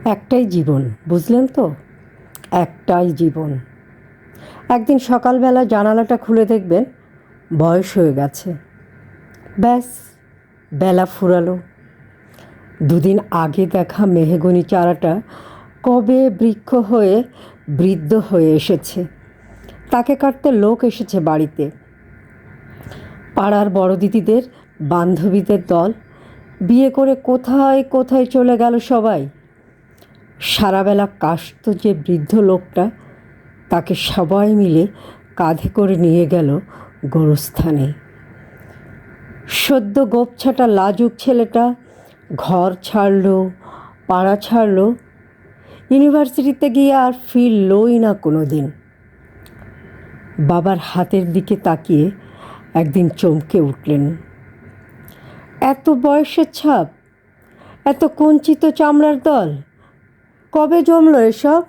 একটাই জীবন, বুঝলেন তো? একটাই জীবন। একদিন সকালবেলা জানালাটা খুলে দেখবেন বয়স হয়ে গেছে। ব্যাস, বেলা ফুরালো। দুদিন আগে দেখা মেহগনি চারাটা কবে বৃক্ষ হয়ে বৃদ্ধ হয়ে এসেছে। তাকে কাটতে লোক এসেছে বাড়িতে। পাড়ার বড় দিদিদের বান্ধবীদের দল বিয়ে করে কোথায় কোথায় চলে গেল সবাই। সারাবেলা কাশত যে বৃদ্ধ লোকটা, তাকে সবাই মিলে কাঁধে করে নিয়ে গেল গোরস্থানে। সদ্য গোপছাটা লাজুক ছেলেটা ঘর ছাড়ল, পাড়া ছাড়ল, ইউনিভার্সিটিতে গিয়ে আর ফিরলই না কোনো দিন। বাবার হাতের দিকে তাকিয়ে একদিন চমকে উঠলেন। এত বয়সের ছাপ, এত কুঞ্চিত চামড়ার দল, কবে জমলো এসব?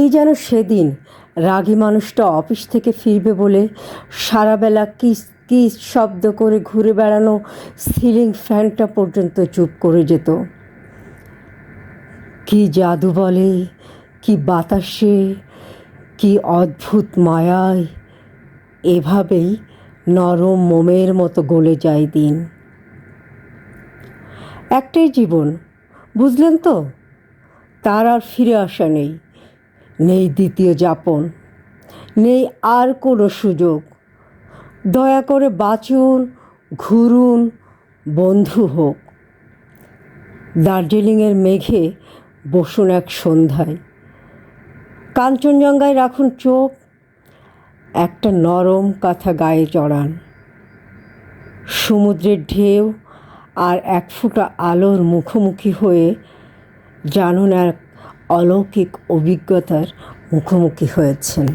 এই যেন সেদিন রাগী মানুষটা অফিস থেকে ফিরবে বলে সারাবেলা কিস কিস শব্দ করে ঘুরে বেড়ানো সিলিং ফ্যানটা পর্যন্ত চুপ করে যেত। কি জাদু বলে, কি বাতাসে, কি অদ্ভুত মায়ায় এভাবেই নরম মোমের মতো গলে যায় দিন। একটাই জীবন, বুঝলেন তো? তার আর ফিরে আসা নেই, নেই দ্বিতীয় যাপন, নেই আর কোনো সুযোগ। দয়া করে বাঁচুন, ঘুরুন, বন্ধু হোক। দার্জিলিংয়ের মেঘে বসুন এক সন্ধ্যায়, কাঞ্চনজঙ্ঘায় রাখুন চোখ, একটা নরম কাঁথা গায়ে জড়ান। সমুদ্রের ঢেউ আর এক ফোঁটা আলোর মুখোমুখি হয়ে জানুন এক অলৌকিক অভিজ্ঞতার মুখোমুখি হয়েছেন।